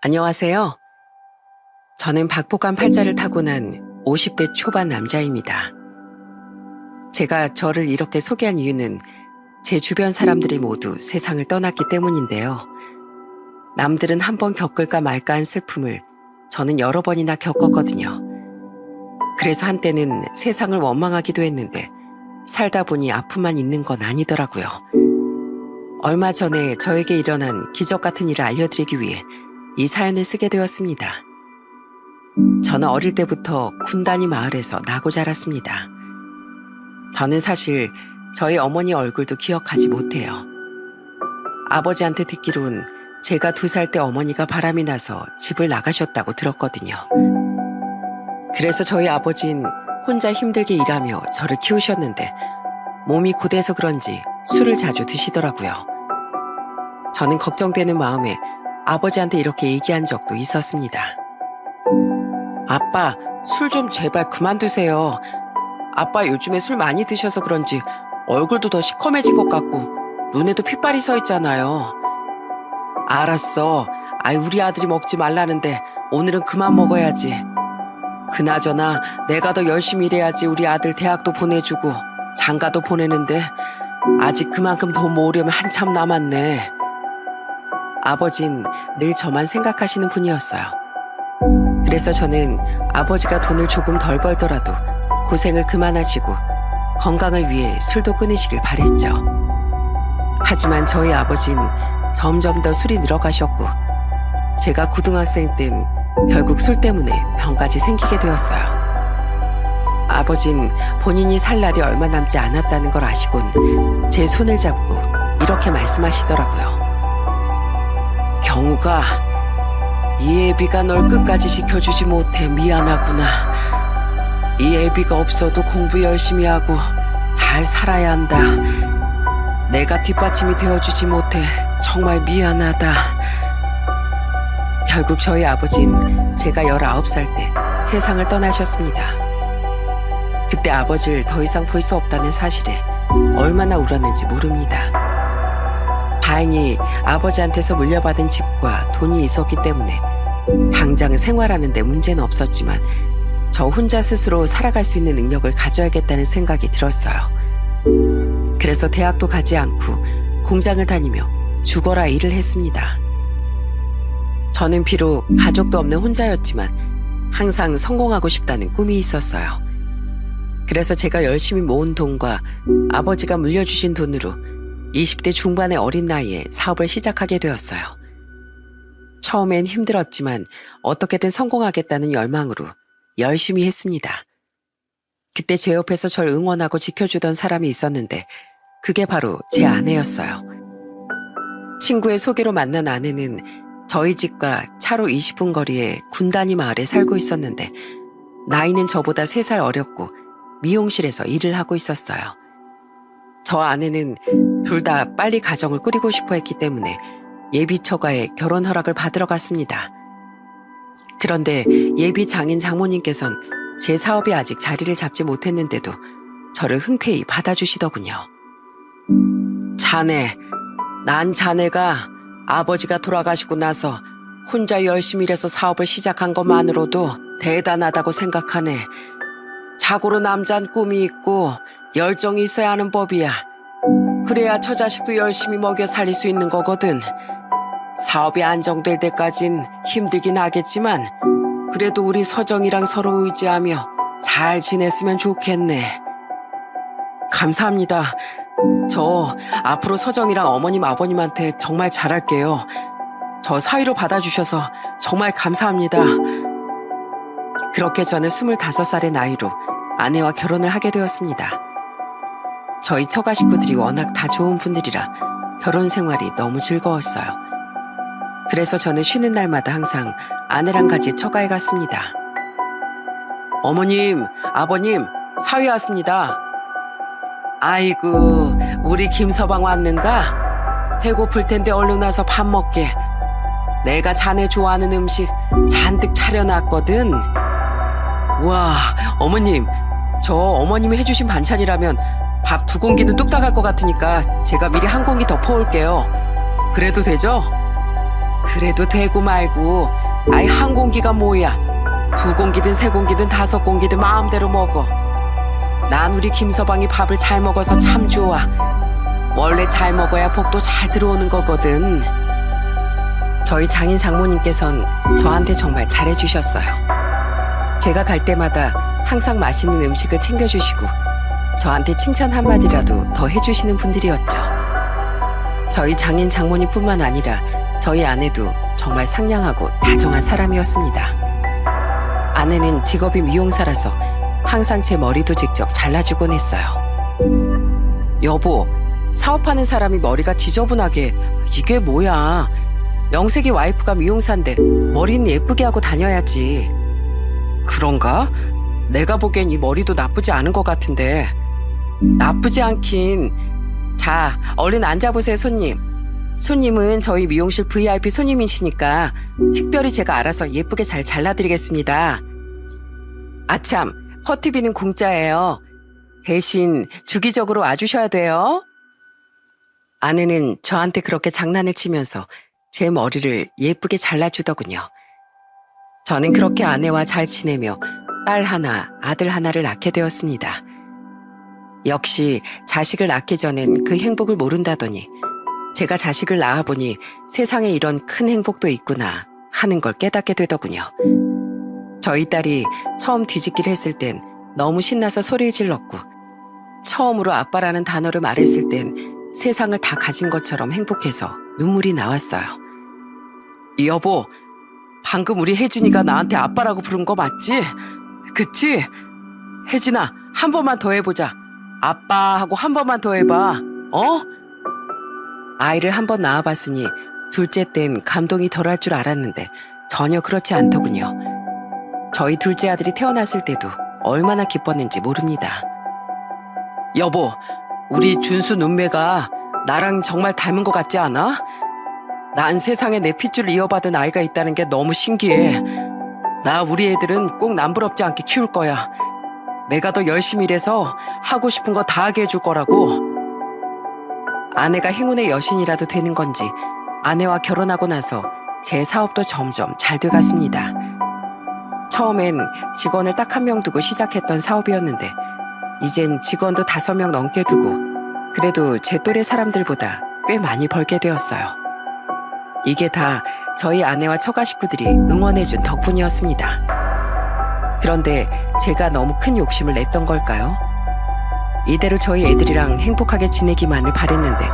안녕하세요. 저는 박복한 팔자를 타고난 50대 초반 남자입니다. 제가 저를 이렇게 소개한 이유는 제 주변 사람들이 모두 세상을 떠났기 때문인데요. 남들은 한 번 겪을까 말까 한 슬픔을 저는 여러 번이나 겪었거든요. 그래서 한때는 세상을 원망하기도 했는데 살다 보니 아픔만 있는 건 아니더라고요. 얼마 전에 저에게 일어난 기적 같은 일을 알려드리기 위해 이 사연을 쓰게 되었습니다. 저는 어릴 때부터 군단위 마을에서 나고 자랐습니다. 저는 사실 저희 어머니 얼굴도 기억하지 못해요. 아버지한테 듣기론 제가 2살 때 어머니가 바람이 나서 집을 나가셨다고 들었거든요. 그래서 저희 아버진 혼자 힘들게 일하며 저를 키우셨는데 몸이 고돼서 그런지 술을 자주 드시더라고요. 저는 걱정되는 마음에 아버지한테 이렇게 얘기한 적도 있었습니다. 아빠, 술 좀 제발 그만 드세요. 아빠 요즘에 술 많이 드셔서 그런지 얼굴도 더 시커매진 것 같고 눈에도 핏발이 서 있잖아요. 알았어. 우리 아들이 먹지 말라는데 오늘은 그만 먹어야지. 그나저나 내가 더 열심히 일해야지 우리 아들 대학도 보내주고 장가도 보내는데 아직 그만큼 돈 모으려면 한참 남았네. 아버진 늘 저만 생각하시는 분이었어요. 그래서 저는 아버지가 돈을 조금 덜 벌더라도 고생을 그만하시고 건강을 위해 술도 끊으시길 바랬죠. 하지만 저희 아버진 점점 더 술이 늘어가셨고 제가 고등학생 땐 결국 술 때문에 병까지 생기게 되었어요. 아버진 본인이 살 날이 얼마 남지 않았다는 걸 아시곤 제 손을 잡고 이렇게 말씀하시더라고요. 경우가, 이 애비가 널 끝까지 지켜주지 못해 미안하구나. 이 애비가 없어도 공부 열심히 하고 잘 살아야 한다. 내가 뒷받침이 되어주지 못해 정말 미안하다. 결국 저희 아버진 제가 19살 때 세상을 떠나셨습니다. 그때 아버지를 더 이상 볼 수 없다는 사실에 얼마나 울었는지 모릅니다. 다행히 아버지한테서 물려받은 집과 돈이 있었기 때문에 당장 생활하는 데 문제는 없었지만 저 혼자 스스로 살아갈 수 있는 능력을 가져야겠다는 생각이 들었어요. 그래서 대학도 가지 않고 공장을 다니며 죽어라 일을 했습니다. 저는 비록 가족도 없는 혼자였지만 항상 성공하고 싶다는 꿈이 있었어요. 그래서 제가 열심히 모은 돈과 아버지가 물려주신 돈으로 20대 중반의 어린 나이에 사업을 시작하게 되었어요. 처음엔 힘들었지만 어떻게든 성공하겠다는 열망으로 열심히 했습니다. 그때 제 옆에서 절 응원하고 지켜주던 사람이 있었는데 그게 바로 제 아내였어요. 친구의 소개로 만난 아내는 저희 집과 차로 20분 거리의 군단위 마을에 살고 있었는데 나이는 저보다 3살 어렸고 미용실에서 일을 하고 있었어요. 저 아내는 둘 다 빨리 가정을 꾸리고 싶어 했기 때문에 예비 처가에 결혼 허락을 받으러 갔습니다. 그런데 예비 장인 장모님께선 제 사업이 아직 자리를 잡지 못했는데도 저를 흔쾌히 받아주시더군요. 난 자네가 아버지가 돌아가시고 나서 혼자 열심히 일해서 사업을 시작한 것만으로도 대단하다고 생각하네. 자고로 남잔 꿈이 있고 열정이 있어야 하는 법이야. 그래야 처자식도 열심히 먹여 살릴 수 있는 거거든. 사업이 안정될 때까진 힘들긴 하겠지만 그래도 우리 서정이랑 서로 의지하며 잘 지냈으면 좋겠네. 감사합니다. 저 앞으로 서정이랑 어머님 아버님한테 정말 잘할게요. 저 사위로 받아주셔서 정말 감사합니다. 그렇게 저는 25살의 나이로 아내와 결혼을 하게 되었습니다. 저희 처가 식구들이 워낙 다 좋은 분들이라 결혼 생활이 너무 즐거웠어요. 그래서 저는 쉬는 날마다 항상 아내랑 같이 처가에 갔습니다. 어머님, 아버님, 사위 왔습니다. 아이고, 우리 김서방 왔는가? 배고플 텐데 얼른 와서 밥 먹게. 내가 자네 좋아하는 음식 잔뜩 차려놨거든. 와, 어머님, 저 어머님이 해주신 반찬이라면 밥 2공기는 뚝딱 할 것 같으니까 제가 미리 1공기 더 퍼올게요. 그래도 되죠? 그래도 되고 말고 아이 한 공기가 뭐야. 두 공기든 세 공기든 다섯 공기든 마음대로 먹어. 난 우리 김서방이 밥을 잘 먹어서 참 좋아. 원래 잘 먹어야 복도 잘 들어오는 거거든. 저희 장인 장모님께선 저한테 정말 잘해주셨어요. 제가 갈 때마다 항상 맛있는 음식을 챙겨주시고 저한테 칭찬 한마디라도 더 해주시는 분들이었죠. 저희 장인 장모님뿐만 아니라 저희 아내도 정말 상냥하고 다정한 사람이었습니다. 아내는 직업이 미용사라서 항상 제 머리도 직접 잘라주곤 했어요. 여보, 사업하는 사람이 머리가 지저분하게 이게 뭐야. 명색이 와이프가 미용사인데 머리는 예쁘게 하고 다녀야지. 그런가? 내가 보기엔 이 머리도 나쁘지 않은 것 같은데. 나쁘지 않긴. 자, 얼른 앉아보세요, 손님. 손님은 저희 미용실 VIP 손님이시니까 특별히 제가 알아서 예쁘게 잘 잘라드리겠습니다. 아참, 커트비는 공짜예요. 대신 주기적으로 와주셔야 돼요. 아내는 저한테 그렇게 장난을 치면서 제 머리를 예쁘게 잘라주더군요. 저는 그렇게 아내와 잘 지내며 딸 하나, 아들 하나를 낳게 되었습니다. 역시 자식을 낳기 전엔 그 행복을 모른다더니 제가 자식을 낳아보니 세상에 이런 큰 행복도 있구나 하는 걸 깨닫게 되더군요. 저희 딸이 처음 뒤집기를 했을 땐 너무 신나서 소리를 질렀고 처음으로 아빠라는 단어를 말했을 땐 세상을 다 가진 것처럼 행복해서 눈물이 나왔어요. 여보, 방금 우리 혜진이가 나한테 아빠라고 부른 거 맞지? 그치? 혜진아, 한 번만 더 해보자. 아빠 하고 한 번만 더 해봐. 어? 아이를 한 번 낳아봤으니 둘째 땐 감동이 덜할 줄 알았는데 전혀 그렇지 않더군요. 저희 둘째 아들이 태어났을 때도 얼마나 기뻤는지 모릅니다. 여보, 우리 준수 눈매가 나랑 정말 닮은 것 같지 않아? 난 세상에 내 핏줄 이어받은 아이가 있다는 게 너무 신기해. 나 우리 애들은 꼭 남부럽지 않게 키울 거야. 내가 더 열심히 일해서 하고 싶은 거 다 하게 해줄 거라고. 아내가 행운의 여신이라도 되는 건지 아내와 결혼하고 나서 제 사업도 점점 잘 돼갔습니다. 처음엔 직원을 딱 한 명 두고 시작했던 사업이었는데 이젠 직원도 5명 넘게 두고 그래도 제 또래 사람들보다 꽤 많이 벌게 되었어요. 이게 다 저희 아내와 처가 식구들이 응원해준 덕분이었습니다. 그런데 제가 너무 큰 욕심을 냈던 걸까요? 이대로 저희 애들이랑 행복하게 지내기만을 바랬는데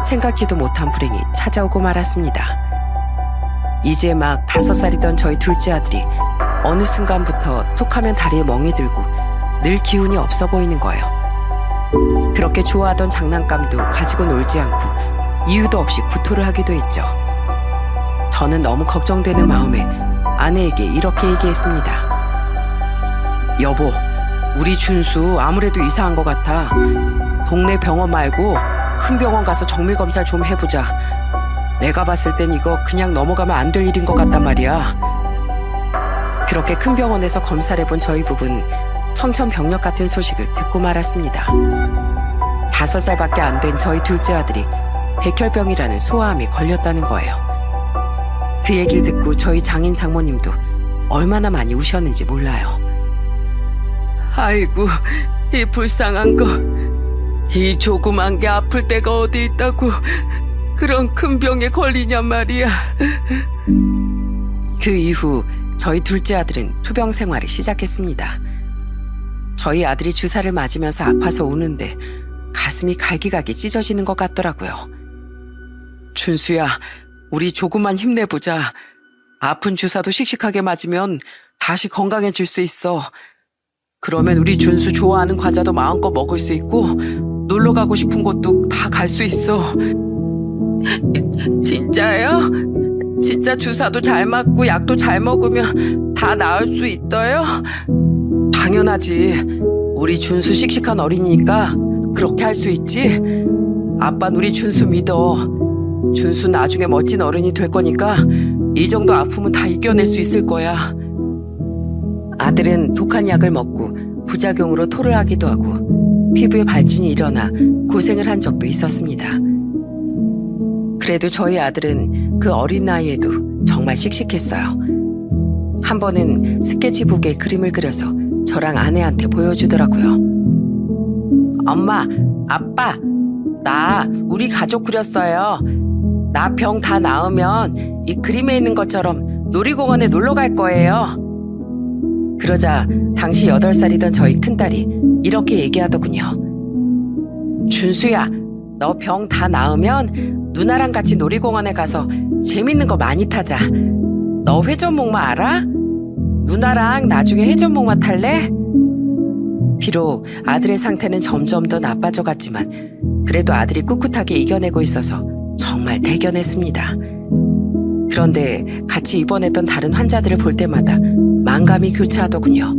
생각지도 못한 불행이 찾아오고 말았습니다. 이제 막 5살이던 저희 둘째 아들이 어느 순간부터 툭하면 다리에 멍이 들고 늘 기운이 없어 보이는 거예요. 그렇게 좋아하던 장난감도 가지고 놀지 않고 이유도 없이 구토를 하기도 했죠. 저는 너무 걱정되는 마음에 아내에게 이렇게 얘기했습니다. 여보, 우리 준수 아무래도 이상한 것 같아. 동네 병원 말고 큰 병원 가서 정밀 검사를 좀 해보자. 내가 봤을 땐 이거 그냥 넘어가면 안 될 일인 것 같단 말이야. 그렇게 큰 병원에서 검사를 해본 저희 부부는 청천벽력 같은 소식을 듣고 말았습니다. 5살밖에 안 된 저희 둘째 아들이 백혈병이라는 소아암에 걸렸다는 거예요. 그 얘기를 듣고 저희 장인 장모님도 얼마나 많이 우셨는지 몰라요. 아이고, 이 불쌍한 거. 이 조그만 게 아플 데가 어디 있다고 그런 큰 병에 걸리냔 말이야. 그 이후 저희 둘째 아들은 투병 생활을 시작했습니다. 저희 아들이 주사를 맞으면서 아파서 우는데 가슴이 갈기갈기 찢어지는 것 같더라고요. 준수야, 우리 조금만 힘내보자. 아픈 주사도 씩씩하게 맞으면 다시 건강해질 수 있어. 그러면 우리 준수 좋아하는 과자도 마음껏 먹을 수 있고 놀러 가고 싶은 곳도 다 갈 수 있어. 진짜요? 진짜 주사도 잘 맞고 약도 잘 먹으면 다 나을 수 있어요? 당연하지. 우리 준수 씩씩한 어린이니까 그렇게 할 수 있지. 아빠는 우리 준수 믿어. 준수 나중에 멋진 어른이 될 거니까 이 정도 아픔은 다 이겨낼 수 있을 거야. 아들은 독한 약을 먹고 부작용으로 토를 하기도 하고 피부에 발진이 일어나 고생을 한 적도 있었습니다. 그래도 저희 아들은 그 어린 나이에도 정말 씩씩했어요. 한 번은 스케치북에 그림을 그려서 저랑 아내한테 보여주더라고요. 엄마, 아빠, 나 우리 가족 그렸어요. 나 병 다 나으면 이 그림에 있는 것처럼 놀이공원에 놀러 갈 거예요. 그러자 당시 8살이던 저희 큰딸이 이렇게 얘기하더군요. 준수야, 너 병 다 나으면 누나랑 같이 놀이공원에 가서 재밌는 거 많이 타자. 너 회전목마 알아? 누나랑 나중에 회전목마 탈래? 비록 아들의 상태는 점점 더 나빠져 갔지만 그래도 아들이 꿋꿋하게 이겨내고 있어서 정말 대견했습니다. 그런데 같이 입원했던 다른 환자들을 볼 때마다 만감이 교차하더군요.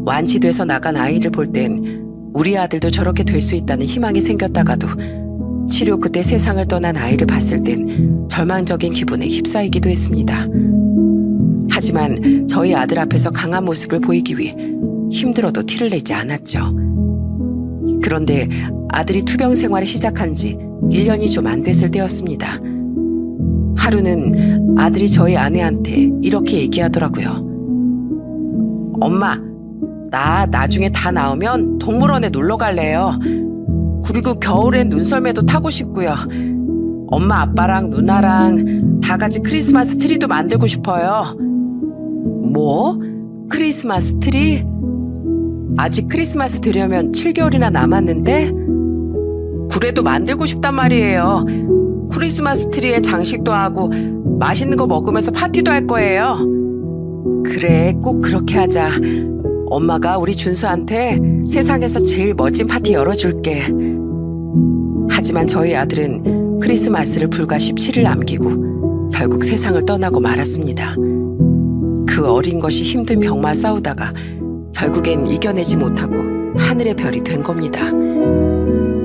완치돼서 나간 아이를 볼 땐 우리 아들도 저렇게 될 수 있다는 희망이 생겼다가도 치료 끝에 세상을 떠난 아이를 봤을 땐 절망적인 기분에 휩싸이기도 했습니다. 하지만 저희 아들 앞에서 강한 모습을 보이기 위해 힘들어도 티를 내지 않았죠. 그런데 아들이 투병 생활을 시작한 지 1년이 좀 안 됐을 때였습니다. 하루는 아들이 저희 아내한테 이렇게 얘기하더라고요. 엄마, 나 나중에 다 나으면 동물원에 놀러 갈래요. 그리고 겨울엔 눈썰매도 타고 싶고요. 엄마, 아빠랑 누나랑 다 같이 크리스마스 트리도 만들고 싶어요. 뭐? 크리스마스 트리? 아직 크리스마스 되려면 7개월이나 남았는데? 그래도 만들고 싶단 말이에요. 크리스마스 트리에 장식도 하고 맛있는 거 먹으면서 파티도 할 거예요. 그래, 꼭 그렇게 하자. 엄마가 우리 준수한테 세상에서 제일 멋진 파티 열어줄게. 하지만 저희 아들은 크리스마스를 불과 17일 남기고 결국 세상을 떠나고 말았습니다. 그 어린 것이 힘든 병과 싸우다가 결국엔 이겨내지 못하고 하늘의 별이 된 겁니다.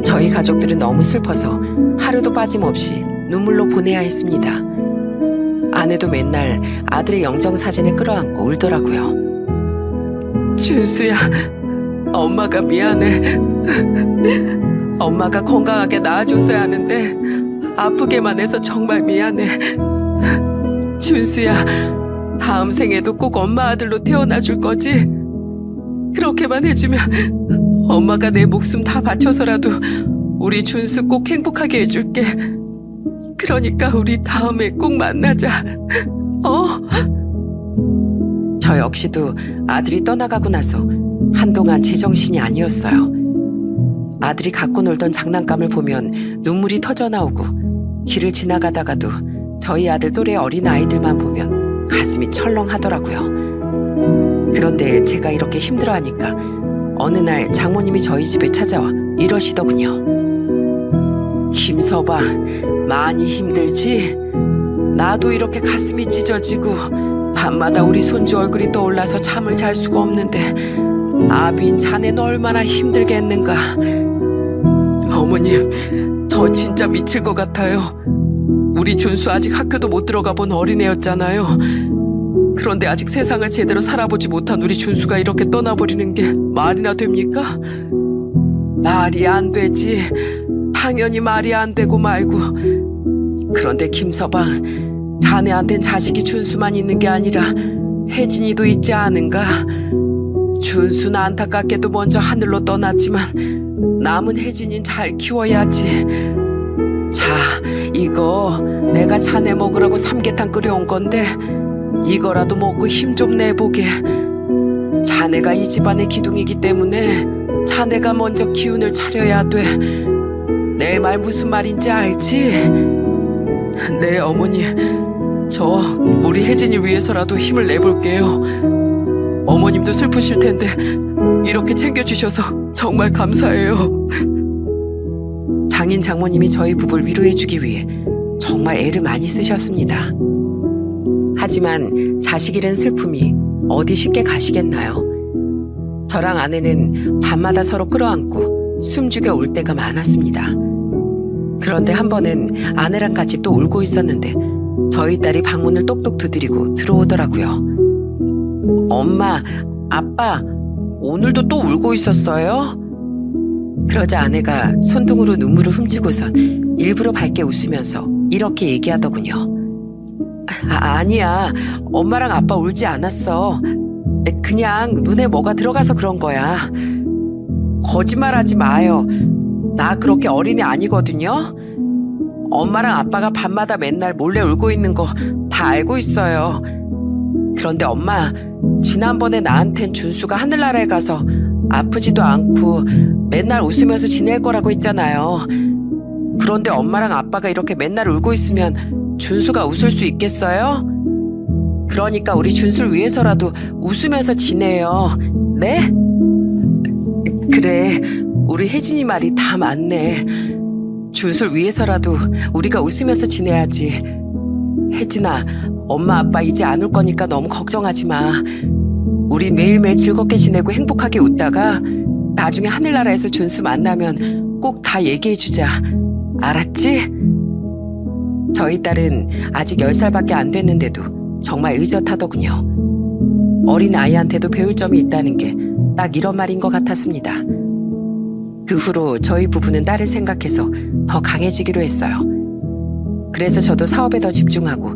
저희 가족들은 너무 슬퍼서 하루도 빠짐없이 눈물로 보내야 했습니다. 아내도 맨날 아들의 영정사진을 끌어안고 울더라고요. 준수야, 엄마가 미안해. 엄마가 건강하게 낳아줬어야 하는데 아프게만 해서 정말 미안해. 준수야, 다음 생에도 꼭 엄마 아들로 태어나 줄 거지? 그렇게만 해주면 엄마가 내 목숨 다 바쳐서라도 우리 준수 꼭 행복하게 해줄게. 그러니까 우리 다음에 꼭 만나자. 저 역시도 아들이 떠나가고 나서 한동안 제정신이 아니었어요. 아들이 갖고 놀던 장난감을 보면 눈물이 터져 나오고 길을 지나가다가도 저희 아들 또래 어린 아이들만 보면 가슴이 철렁하더라고요. 그런데 제가 이렇게 힘들어하니까 어느 날 장모님이 저희 집에 찾아와 이러시더군요. 김서방, 많이 힘들지? 나도 이렇게 가슴이 찢어지고 밤마다 우리 손주 얼굴이 떠올라서 잠을 잘 수가 없는데 아빈 자네는 얼마나 힘들겠는가. 어머님, 저 진짜 미칠 것 같아요. 우리 준수 아직 학교도 못 들어가 본 어린애였잖아요. 그런데 아직 세상을 제대로 살아보지 못한 우리 준수가 이렇게 떠나버리는 게 말이나 됩니까? 말이 안 되지. 당연히 말이 안 되고 말고. 그런데 김서방, 자네한텐 자식이 준수만 있는 게 아니라 혜진이도 있지 않은가? 준수는 안타깝게도 먼저 하늘로 떠났지만 남은 혜진이는 잘 키워야지. 자, 이거 내가 자네 먹으라고 삼계탕 끓여온 건데 이거라도 먹고 힘 좀 내보게. 자네가 이 집안의 기둥이기 때문에 자네가 먼저 기운을 차려야 돼. 내 말 무슨 말인지 알지? 네, 어머니. 저 우리 혜진이 위해서라도 힘을 내볼게요. 어머님도 슬프실 텐데 이렇게 챙겨주셔서 정말 감사해요. 장인 장모님이 저희 부부를 위로해주기 위해 정말 애를 많이 쓰셨습니다. 하지만 자식 잃은 슬픔이 어디 쉽게 가시겠나요? 저랑 아내는 밤마다 서로 끌어안고 숨죽여 울 때가 많았습니다. 그런데 한 번은 아내랑 같이 또 울고 있었는데 저희 딸이 방문을 똑똑 두드리고 들어오더라고요. 엄마, 아빠, 오늘도 또 울고 있었어요? 그러자 아내가 손등으로 눈물을 훔치고선 일부러 밝게 웃으면서 이렇게 얘기하더군요. 아니야. 엄마랑 아빠 울지 않았어. 그냥 눈에 뭐가 들어가서 그런 거야. 거짓말하지 마요. 나 그렇게 어린애 아니거든요. 엄마랑 아빠가 밤마다 맨날 몰래 울고 있는 거 다 알고 있어요. 그런데 엄마, 지난번에 나한텐 준수가 하늘나라에 가서 아프지도 않고 맨날 웃으면서 지낼 거라고 했잖아요. 그런데 엄마랑 아빠가 이렇게 맨날 울고 있으면 준수가 웃을 수 있겠어요? 그러니까 우리 준수를 위해서라도 웃으면서 지내요. 네? 그래, 우리 혜진이 말이 다 맞네. 준수를 위해서라도 우리가 웃으면서 지내야지. 혜진아, 엄마 아빠 이제 안 올 거니까 너무 걱정하지 마. 우리 매일매일 즐겁게 지내고 행복하게 웃다가 나중에 하늘나라에서 준수 만나면 꼭 다 얘기해주자. 알았지? 저희 딸은 아직 10살밖에 안 됐는데도 정말 의젓하더군요. 어린 아이한테도 배울 점이 있다는 게 딱 이런 말인 것 같았습니다. 그 후로 저희 부부는 딸을 생각해서 더 강해지기로 했어요. 그래서 저도 사업에 더 집중하고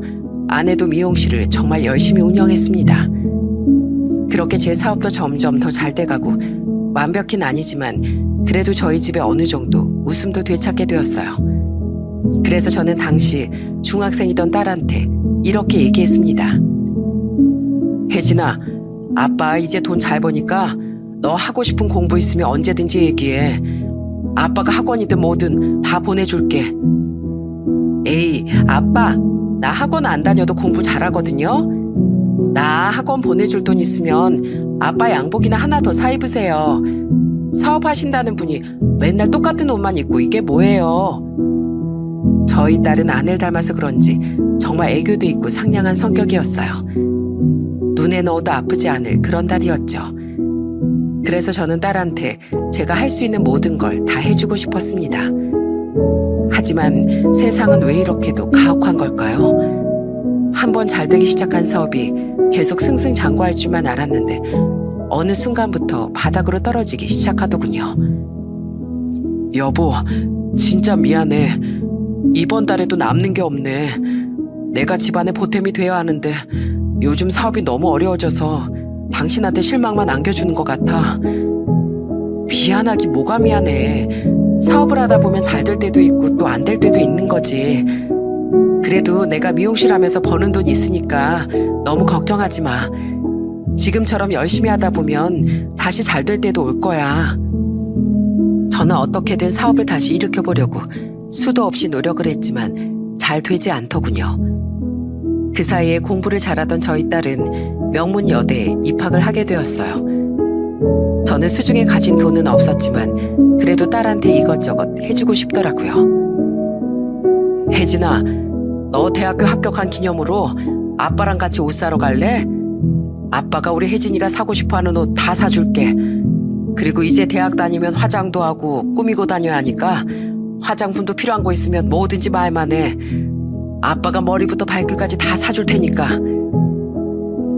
아내도 미용실을 정말 열심히 운영했습니다. 그렇게 제 사업도 점점 더 잘 돼가고 완벽히는 아니지만 그래도 저희 집에 어느 정도 웃음도 되찾게 되었어요. 그래서 저는 당시 중학생이던 딸한테 이렇게 얘기했습니다. 혜진아, 아빠 이제 돈 잘 버니까 너 하고 싶은 공부 있으면 언제든지 얘기해. 아빠가 학원이든 뭐든 다 보내줄게. 에이, 아빠, 나 학원 안 다녀도 공부 잘하거든요. 나 학원 보내줄 돈 있으면 아빠 양복이나 하나 더 사 입으세요. 사업하신다는 분이 맨날 똑같은 옷만 입고 이게 뭐예요? 저희 딸은 아내를 닮아서 그런지 정말 애교도 있고 상냥한 성격이었어요. 눈에 넣어도 아프지 않을 그런 딸이었죠. 그래서 저는 딸한테 제가 할 수 있는 모든 걸 다 해주고 싶었습니다. 하지만 세상은 왜 이렇게도 가혹한 걸까요? 한번 잘 되기 시작한 사업이 계속 승승장구할 줄만 알았는데 어느 순간부터 바닥으로 떨어지기 시작하더군요. 여보, 진짜 미안해. 이번 달에도 남는 게 없네. 내가 집안의 보탬이 돼야 하는데 요즘 사업이 너무 어려워져서 당신한테 실망만 안겨주는 것 같아. 미안하기 뭐가 미안해. 사업을 하다 보면 잘 될 때도 있고 또 안 될 때도 있는 거지. 그래도 내가 미용실 하면서 버는 돈 있으니까 너무 걱정하지 마. 지금처럼 열심히 하다 보면 다시 잘 될 때도 올 거야. 저는 어떻게든 사업을 다시 일으켜보려고 수도 없이 노력을 했지만 잘 되지 않더군요. 그 사이에 공부를 잘하던 저희 딸은 명문 여대에 입학을 하게 되었어요. 저는 수중에 가진 돈은 없었지만 그래도 딸한테 이것저것 해주고 싶더라고요. 혜진아, 너 대학교 합격한 기념으로 아빠랑 같이 옷 사러 갈래? 아빠가 우리 혜진이가 사고 싶어하는 옷 다 사줄게. 그리고 이제 대학 다니면 화장도 하고 꾸미고 다녀야 하니까 화장품도 필요한 거 있으면 뭐든지 말만 해. 아빠가 머리부터 발끝까지 다 사줄 테니까.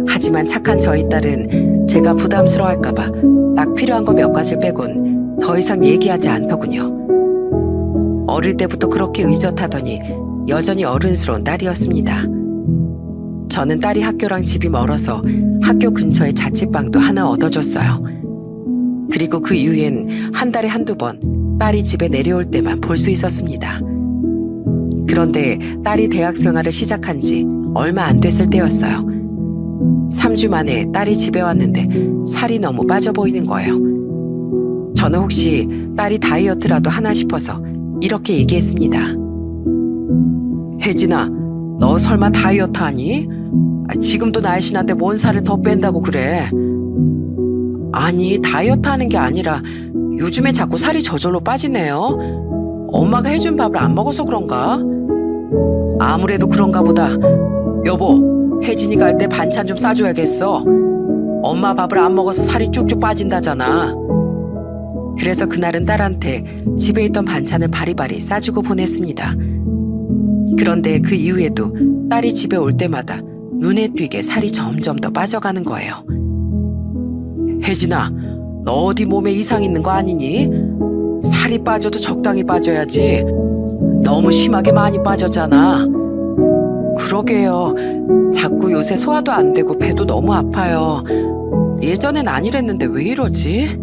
하지만 착한 저희 딸은 제가 부담스러워할까봐 딱 필요한 거 몇 가지 빼곤 더 이상 얘기하지 않더군요. 어릴 때부터 그렇게 의젓하더니 여전히 어른스러운 딸이었습니다. 저는 딸이 학교랑 집이 멀어서 학교 근처에 자취방도 하나 얻어줬어요. 그리고 그 이후엔 한 달에 한두 번 딸이 집에 내려올 때만 볼 수 있었습니다. 그런데 딸이 대학 생활을 시작한 지 얼마 안 됐을 때였어요. 3주 만에 딸이 집에 왔는데 살이 너무 빠져 보이는 거예요. 저는 혹시 딸이 다이어트라도 하나 싶어서 이렇게 얘기했습니다. 혜진아, 너 설마 다이어트 하니? 지금도 날씬한데 뭔 살을 더 뺀다고 그래? 아니, 다이어트 하는 게 아니라 요즘에 자꾸 살이 저절로 빠지네요. 엄마가 해준 밥을 안 먹어서 그런가? 아무래도 그런가 보다. 여보, 혜진이 갈 때 반찬 좀 싸줘야겠어. 엄마 밥을 안 먹어서 살이 쭉쭉 빠진다잖아. 그래서 그날은 딸한테 집에 있던 반찬을 바리바리 싸주고 보냈습니다. 그런데 그 이후에도 딸이 집에 올 때마다 눈에 띄게 살이 점점 더 빠져가는 거예요. 혜진아, 너 어디 몸에 이상 있는 거 아니니? 살이 빠져도 적당히 빠져야지. 너 너무 심하게 많이 빠졌잖아. 그러게요. 자꾸 요새 소화도 안 되고 배도 너무 아파요. 예전엔 안 이랬는데 왜 이러지?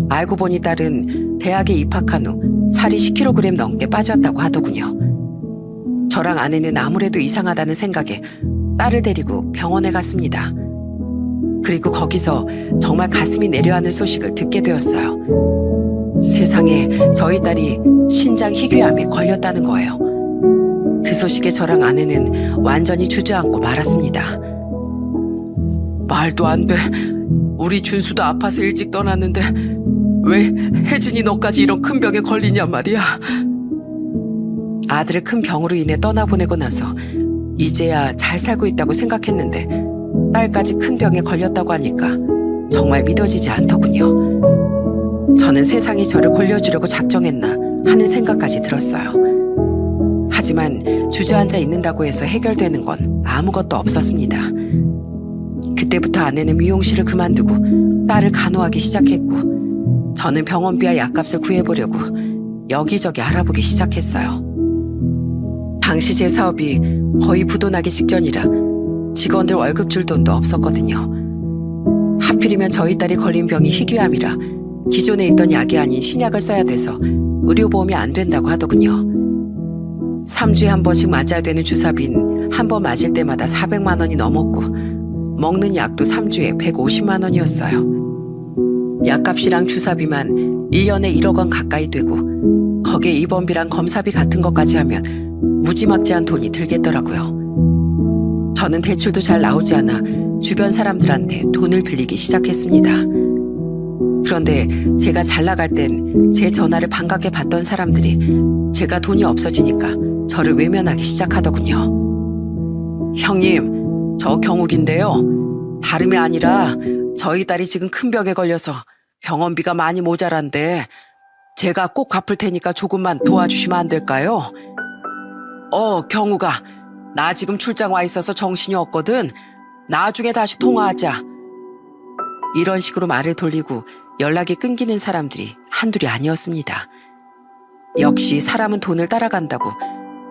알고 보니 딸은 대학에 입학한 후 살이 10kg 넘게 빠졌다고 하더군요. 저랑 아내는 아무래도 이상하다는 생각에 딸을 데리고 병원에 갔습니다. 그리고 거기서 정말 가슴이 내려앉는 소식을 듣게 되었어요. 세상에 저희 딸이 신장 희귀암에 걸렸다는 거예요. 그 소식에 저랑 아내는 완전히 주저앉고 말았습니다. 말도 안 돼. 우리 준수도 아파서 일찍 떠났는데 왜 혜진이 너까지 이런 큰 병에 걸리냐 말이야. 아들을 큰 병으로 인해 떠나보내고 나서 이제야 잘 살고 있다고 생각했는데 딸까지 큰 병에 걸렸다고 하니까 정말 믿어지지 않더군요. 저는 세상이 저를 골려주려고 작정했나 하는 생각까지 들었어요. 하지만 주저앉아 있는다고 해서 해결되는 건 아무것도 없었습니다. 그때부터 아내는 미용실을 그만두고 딸을 간호하기 시작했고 저는 병원비와 약값을 구해보려고 여기저기 알아보기 시작했어요. 당시 제 사업이 거의 부도나기 직전이라 직원들 월급 줄 돈도 없었거든요. 하필이면 저희 딸이 걸린 병이 희귀암이라 기존에 있던 약이 아닌 신약을 써야 돼서 의료보험이 안 된다고 하더군요. 3주에 한 번씩 맞아야 되는 주사비는 한 번 맞을 때마다 400만 원이 넘었고 먹는 약도 3주에 150만 원이었어요. 약값이랑 주사비만 1년에 1억 원 가까이 되고 거기에 입원비랑 검사비 같은 것까지 하면 무지막지한 돈이 들겠더라고요. 저는 대출도 잘 나오지 않아 주변 사람들한테 돈을 빌리기 시작했습니다. 그런데 제가 잘 나갈 땐 제 전화를 반갑게 받던 사람들이 제가 돈이 없어지니까 저를 외면하기 시작하더군요. 형님, 저 경욱인데요. 다름이 아니라 저희 딸이 지금 큰 병에 걸려서 병원비가 많이 모자란데 제가 꼭 갚을 테니까 조금만 도와주시면 안 될까요? 경욱아, 나 지금 출장 와 있어서 정신이 없거든. 나중에 다시 통화하자. 이런 식으로 말을 돌리고 연락이 끊기는 사람들이 한둘이 아니었습니다. 역시 사람은 돈을 따라간다고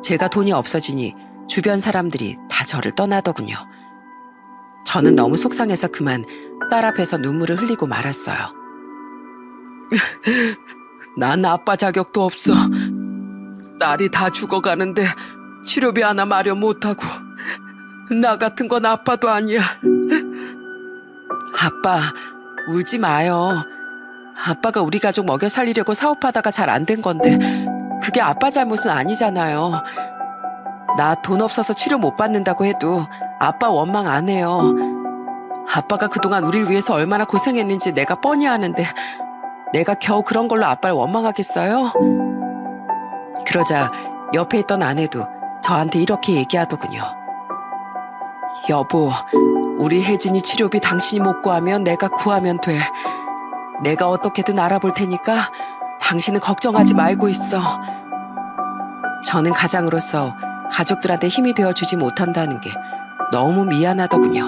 제가 돈이 없어지니 주변 사람들이 다 저를 떠나더군요. 저는 너무 속상해서 그만 딸 앞에서 눈물을 흘리고 말았어요. 난 아빠 자격도 없어. 딸이 다 죽어가는데 치료비 하나 마련 못하고 나 같은 건 아빠도 아니야. 아빠, 울지 마요. 아빠가 우리 가족 먹여 살리려고 사업하다가 잘 안 된 건데 그게 아빠 잘못은 아니잖아요. 나 돈 없어서 치료 못 받는다고 해도 아빠 원망 안 해요. 아빠가 그동안 우리를 위해서 얼마나 고생했는지 내가 뻔히 아는데 내가 겨우 그런 걸로 아빠를 원망하겠어요? 그러자 옆에 있던 아내도 저한테 이렇게 얘기하더군요. 여보, 우리 혜진이 치료비 당신이 못 구하면 내가 구하면 돼. 내가 어떻게든 알아볼 테니까 당신은 걱정하지 말고 있어. 저는 가장으로서 가족들한테 힘이 되어주지 못한다는 게 너무 미안하더군요.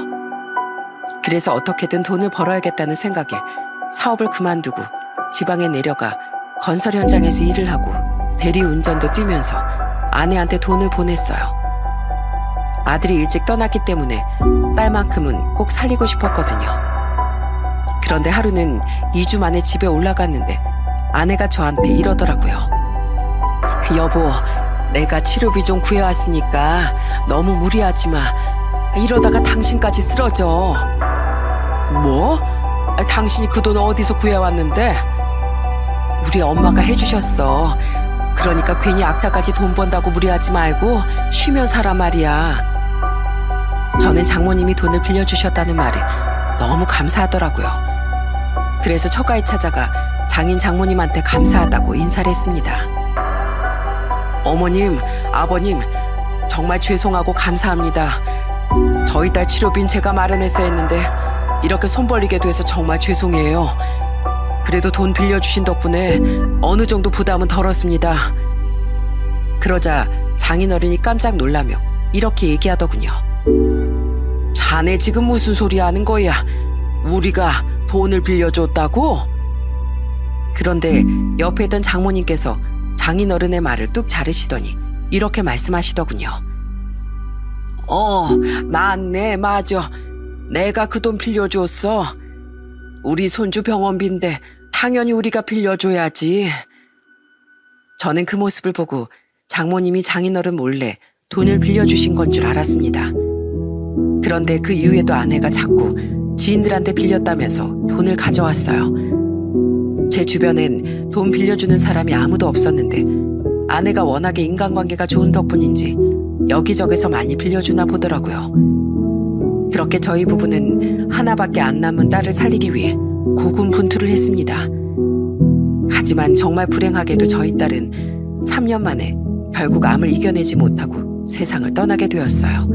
그래서 어떻게든 돈을 벌어야겠다는 생각에 사업을 그만두고 지방에 내려가 건설 현장에서 일을 하고 대리운전도 뛰면서 아내한테 돈을 보냈어요. 아들이 일찍 떠났기 때문에 딸만큼은 꼭 살리고 싶었거든요. 그런데 하루는 2주 만에 집에 올라갔는데 아내가 저한테 이러더라고요. 여보, 내가 치료비 좀 구해왔으니까 너무 무리하지 마. 이러다가 당신까지 쓰러져. 뭐? 당신이 그 돈 어디서 구해왔는데? 우리 엄마가 해주셨어. 그러니까 괜히 악자까지 돈 번다고 무리하지 말고 쉬면 살아 말이야. 저는 장모님이 돈을 빌려주셨다는 말에 너무 감사하더라고요. 그래서 처가에 찾아가 장인 장모님한테 감사하다고 인사를 했습니다. 어머님, 아버님, 정말 죄송하고 감사합니다. 저희 딸 치료비는 제가 마련했어야 했는데 이렇게 손 벌리게 돼서 정말 죄송해요. 그래도 돈 빌려주신 덕분에 어느 정도 부담은 덜었습니다. 그러자 장인어른이 깜짝 놀라며 이렇게 얘기하더군요. 자네 지금 무슨 소리 하는 거야? 우리가 돈을 빌려줬다고? 그런데 옆에 있던 장모님께서 장인어른의 말을 뚝 자르시더니 이렇게 말씀하시더군요. 맞네, 맞아. 내가 그 돈 빌려줬어. 우리 손주 병원비인데 당연히 우리가 빌려줘야지. 저는 그 모습을 보고 장모님이 장인어른 몰래 돈을 빌려주신 건 줄 알았습니다. 그런데 그 이후에도 아내가 자꾸 지인들한테 빌렸다면서 돈을 가져왔어요. 제 주변엔 돈 빌려주는 사람이 아무도 없었는데 아내가 워낙에 인간관계가 좋은 덕분인지 여기저기서 많이 빌려주나 보더라고요. 그렇게 저희 부부는 하나밖에 안 남은 딸을 살리기 위해 고군분투를 했습니다. 하지만 정말 불행하게도 저희 딸은 3년 만에 결국 암을 이겨내지 못하고 세상을 떠나게 되었어요.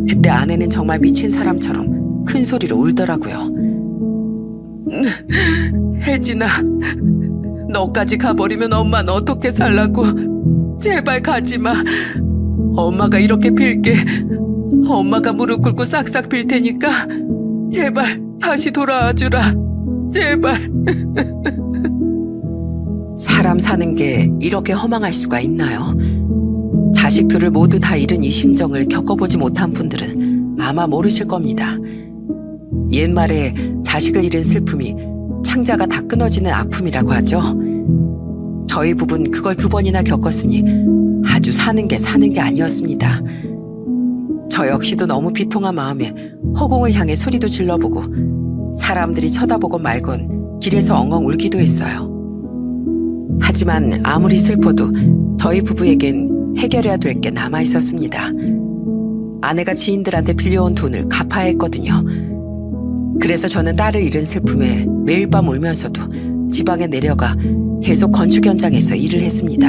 그때 아내는 정말 미친 사람처럼 큰 소리로 울더라고요. 혜진아, 너까지 가버리면 엄마는 어떻게 살라고. 제발 가지마. 엄마가 이렇게 빌게. 엄마가 무릎 꿇고 싹싹 빌 테니까 제발 다시 돌아와주라. 제발. 사람 사는 게 이렇게 허망할 수가 있나요? 자식들을 모두 다 잃은 이 심정을 겪어보지 못한 분들은 아마 모르실 겁니다. 옛말에 자식을 잃은 슬픔이 창자가 다 끊어지는 아픔이라고 하죠. 저희 부부는 그걸 2번이나 겪었으니 아주 사는 게 아니었습니다. 저 역시도 너무 비통한 마음에 허공을 향해 소리도 질러보고 사람들이 쳐다보고 말건 길에서 엉엉 울기도 했어요. 하지만 아무리 슬퍼도 저희 부부에겐 해결해야 될 게 남아 있었습니다. 아내가 지인들한테 빌려온 돈을 갚아야 했거든요. 그래서 저는 딸을 잃은 슬픔에 매일 밤 울면서도 지방에 내려가 계속 건축 현장에서 일을 했습니다.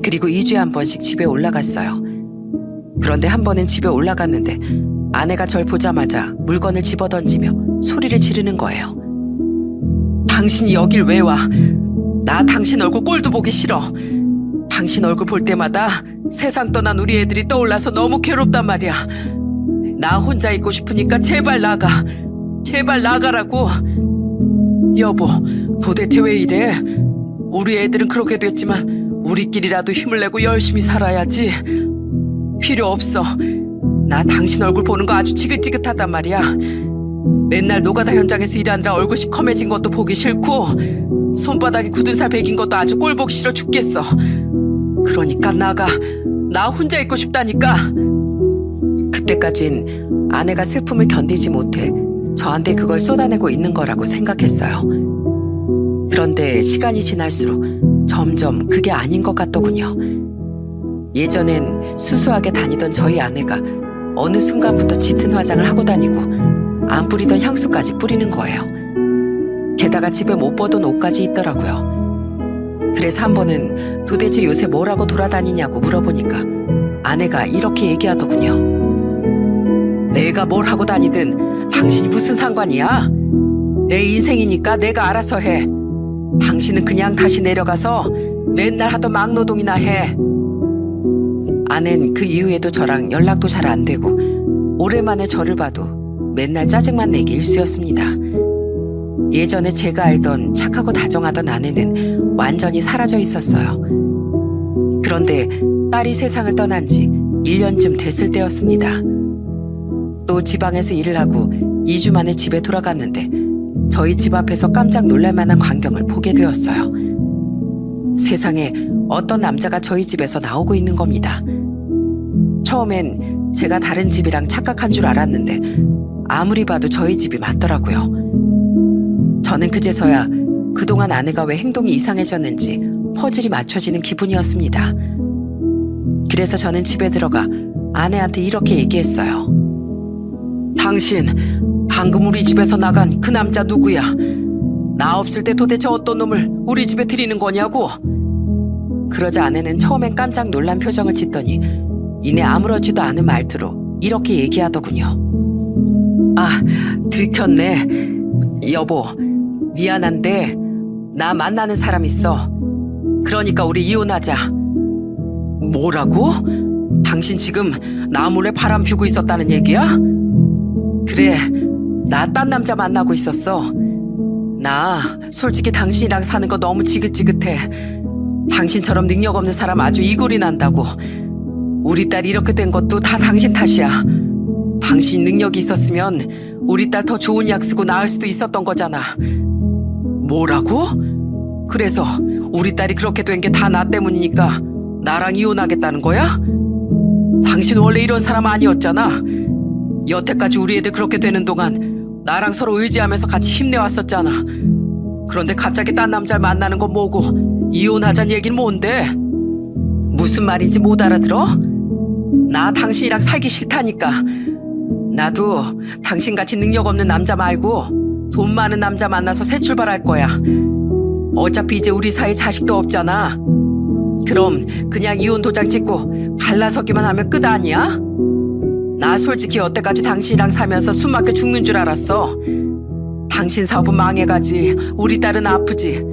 그리고 2주에 한 번씩 집에 올라갔어요. 그런데 한 번은 집에 올라갔는데 아내가 절 보자마자 물건을 집어던지며 소리를 지르는 거예요. 당신이 여길 왜 와? 나 당신 얼굴 꼴도 보기 싫어. 당신 얼굴 볼 때마다 세상 떠난 우리 애들이 떠올라서 너무 괴롭단 말이야. 나 혼자 있고 싶으니까 제발 나가. 제발 나가라고. 여보, 도대체 왜 이래? 우리 애들은 그렇게 됐지만 우리끼리라도 힘을 내고 열심히 살아야지. 필요 없어. 나 당신 얼굴 보는 거 아주 지긋지긋하단 말이야. 맨날 노가다 현장에서 일하느라 얼굴 시커매진 것도 보기 싫고 손바닥에 굳은 살 베긴 것도 아주 꼴 보기 싫어 죽겠어. 그러니까 나가. 나 혼자 있고 싶다니까. 그때까진 아내가 슬픔을 견디지 못해 저한테 그걸 쏟아내고 있는 거라고 생각했어요. 그런데 시간이 지날수록 점점 그게 아닌 것 같더군요. 예전엔 수수하게 다니던 저희 아내가 어느 순간부터 짙은 화장을 하고 다니고 안 뿌리던 향수까지 뿌리는 거예요. 게다가 집에 못 보던 옷까지 있더라고요. 그래서 한 번은 도대체 요새 뭐라고 돌아다니냐고 물어보니까 아내가 이렇게 얘기하더군요. 내가 뭘 하고 다니든 당신이 무슨 상관이야? 내 인생이니까 내가 알아서 해. 당신은 그냥 다시 내려가서 맨날 하던 막노동이나 해. 아내는 그 이후에도 저랑 연락도 잘 안 되고 오랜만에 저를 봐도 맨날 짜증만 내기 일쑤였습니다. 예전에 제가 알던 착하고 다정하던 아내는 완전히 사라져 있었어요. 그런데 딸이 세상을 떠난 지 1년쯤 됐을 때였습니다. 또 지방에서 일을 하고 2주 만에 집에 돌아갔는데 저희 집 앞에서 깜짝 놀랄 만한 광경을 보게 되었어요. 세상에 어떤 남자가 저희 집에서 나오고 있는 겁니다. 처음엔 제가 다른 집이랑 착각한 줄 알았는데 아무리 봐도 저희 집이 맞더라고요. 저는 그제서야 그동안 아내가 왜 행동이 이상해졌는지 퍼즐이 맞춰지는 기분이었습니다. 그래서 저는 집에 들어가 아내한테 이렇게 얘기했어요. 당신 방금 우리 집에서 나간 그 남자 누구야? 나 없을 때 도대체 어떤 놈을 우리 집에 들이는 거냐고? 그러자 아내는 처음엔 깜짝 놀란 표정을 짓더니 이내 아무렇지도 않은 말투로 이렇게 얘기하더군요. 아, 들켰네. 여보, 미안한데 나 만나는 사람 있어. 그러니까 우리 이혼하자. 뭐라고? 당신 지금 나 몰래 바람 피우고 있었다는 얘기야? 그래, 나 딴 남자 만나고 있었어. 나 솔직히 당신이랑 사는 거 너무 지긋지긋해. 당신처럼 능력 없는 사람 아주 이골이 난다고. 우리 딸이 이렇게 된 것도 다 당신 탓이야. 당신 능력이 있었으면 우리 딸 더 좋은 약 쓰고 낳을 수도 있었던 거잖아. 뭐라고? 그래서 우리 딸이 그렇게 된 게 다 나 때문이니까 나랑 이혼하겠다는 거야? 당신 원래 이런 사람 아니었잖아. 여태까지 우리 애들 그렇게 되는 동안 나랑 서로 의지하면서 같이 힘내왔었잖아. 그런데 갑자기 딴 남자를 만나는 건 뭐고 이혼하자는 얘기는 뭔데? 무슨 말인지 못 알아들어? 나 당신이랑 살기 싫다니까. 나도 당신같이 능력 없는 남자 말고 돈 많은 남자 만나서 새 출발할 거야. 어차피 이제 우리 사이 자식도 없잖아. 그럼 그냥 이혼 도장 찍고 갈라서기만 하면 끝 아니야? 나 솔직히 여태까지 당신이랑 살면서 숨 막혀 죽는 줄 알았어. 당신 사업은 망해가지 우리 딸은 아프지.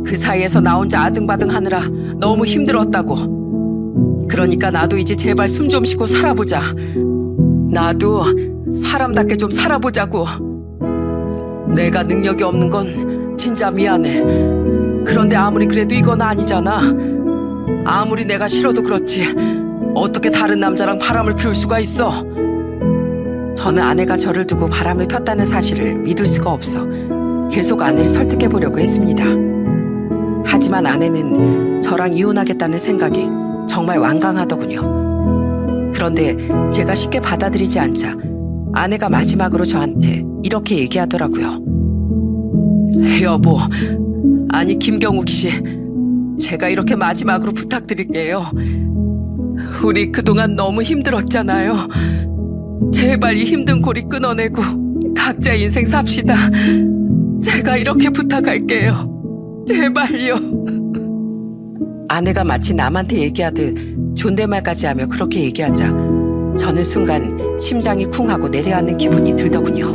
그 사이에서 나 혼자 아등바등 하느라 너무 힘들었다고. 그러니까 나도 이제 제발 숨 좀 쉬고 살아보자. 나도 사람답게 좀 살아보자고. 내가 능력이 없는 건 진짜 미안해. 그런데 아무리 그래도 이건 아니잖아. 아무리 내가 싫어도 그렇지 어떻게 다른 남자랑 바람을 피울 수가 있어. 저는 아내가 저를 두고 바람을 폈다는 사실을 믿을 수가 없어 계속 아내를 설득해 보려고 했습니다. 하지만 아내는 저랑 이혼하겠다는 생각이 정말 완강하더군요. 그런데 제가 쉽게 받아들이지 않자 아내가 마지막으로 저한테 이렇게 얘기하더라고요. 여보, 아니 김경욱 씨, 제가 이렇게 마지막으로 부탁드릴게요. 우리 그동안 너무 힘들었잖아요. 제발 이 힘든 고리 끊어내고 각자 인생 삽시다. 제가 이렇게 부탁할게요. 제발요. 아내가 마치 남한테 얘기하듯 존댓말까지 하며 그렇게 얘기하자 저는 순간 심장이 쿵하고 내려앉는 기분이 들더군요.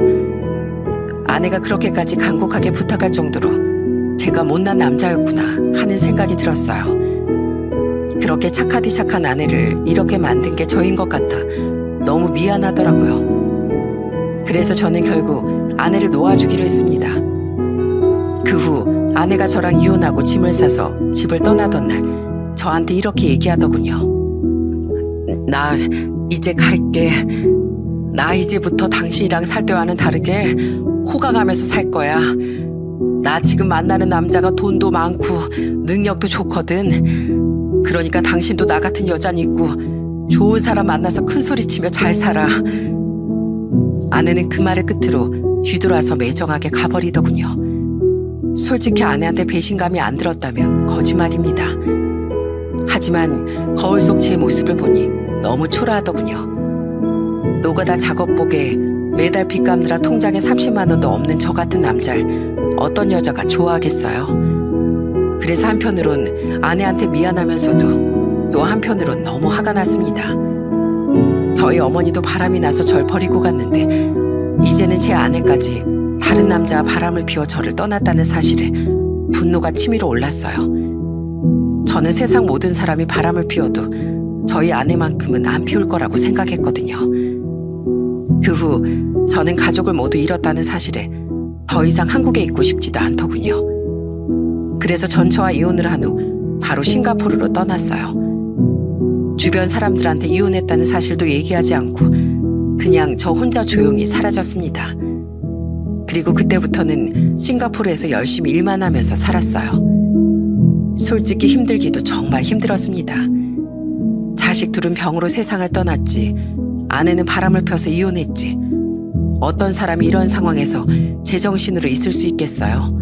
아내가 그렇게까지 간곡하게 부탁할 정도로 제가 못난 남자였구나 하는 생각이 들었어요. 그렇게 착하디 착한 아내를 이렇게 만든 게 저인 것 같아 너무 미안하더라고요. 그래서 저는 결국 아내를 놓아주기로 했습니다. 그 후 아내가 저랑 이혼하고 짐을 싸서 집을 떠나던 날 저한테 이렇게 얘기하더군요. 나 이제 갈게. 나 이제부터 당신이랑 살 때와는 다르게 호강하면서 살 거야. 나 지금 만나는 남자가 돈도 많고 능력도 좋거든. 그러니까 당신도 나 같은 여잔 있고 좋은 사람 만나서 큰 소리 치며 잘 살아. 아내는 그 말을 끝으로 뒤돌아서 매정하게 가버리더군요. 솔직히 아내한테 배신감이 안 들었다면 거짓말입니다. 하지만 거울 속 제 모습을 보니 너무 초라하더군요. 노가다 작업복에 매달 빚 갚느라 통장에 30만 원도 없는 저 같은 남자를 어떤 여자가 좋아하겠어요. 그래서 한편으론 아내한테 미안하면서도 또 한편으론 너무 화가 났습니다. 저희 어머니도 바람이 나서 절 버리고 갔는데 이제는 제 아내까지 다른 남자와 바람을 피워 저를 떠났다는 사실에 분노가 치밀어 올랐어요. 저는 세상 모든 사람이 바람을 피워도 저희 아내만큼은 안 피울 거라고 생각했거든요. 그 후 저는 가족을 모두 잃었다는 사실에 더 이상 한국에 있고 싶지도 않더군요. 그래서 전처와 이혼을 한 후 바로 싱가포르로 떠났어요. 주변 사람들한테 이혼했다는 사실도 얘기하지 않고 그냥 저 혼자 조용히 사라졌습니다. 그리고 그때부터는 싱가포르에서 열심히 일만 하면서 살았어요. 솔직히 힘들기도 정말 힘들었습니다. 자식 둘은 병으로 세상을 떠났지 아내는 바람을 펴서 이혼했지. 어떤 사람이 이런 상황에서 제정신으로 있을 수 있겠어요.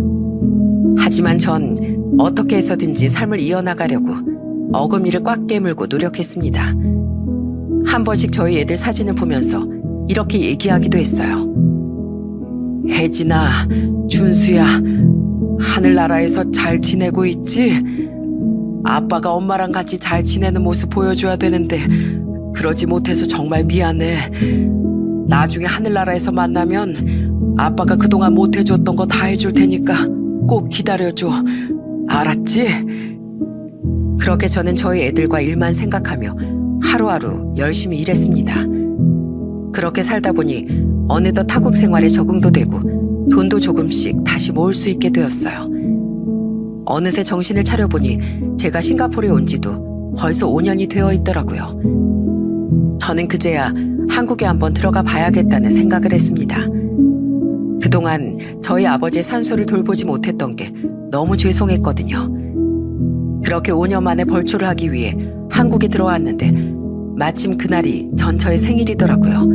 하지만 전 어떻게 해서든지 삶을 이어나가려고 어금니를 꽉 깨물고 노력했습니다. 한 번씩 저희 애들 사진을 보면서 이렇게 얘기하기도 했어요. 혜진아, 준수야, 하늘나라에서 잘 지내고 있지? 아빠가 엄마랑 같이 잘 지내는 모습 보여줘야 되는데 그러지 못해서 정말 미안해. 나중에 하늘나라에서 만나면 아빠가 그동안 못해줬던 거 다 해줄 테니까 꼭 기다려줘. 알았지? 그렇게 저는 저희 애들과 일만 생각하며 하루하루 열심히 일했습니다. 그렇게 살다 보니 어느덧 타국 생활에 적응도 되고 돈도 조금씩 다시 모을 수 있게 되었어요. 어느새 정신을 차려보니 제가 싱가포르에 온 지도 벌써 5년이 되어 있더라고요. 저는 그제야 한국에 한번 들어가 봐야겠다는 생각을 했습니다. 그동안 저희 아버지의 산소를 돌보지 못했던 게 너무 죄송했거든요. 그렇게 5년 만에 벌초를 하기 위해 한국에 들어왔는데 마침 그날이 전처의 생일이더라고요.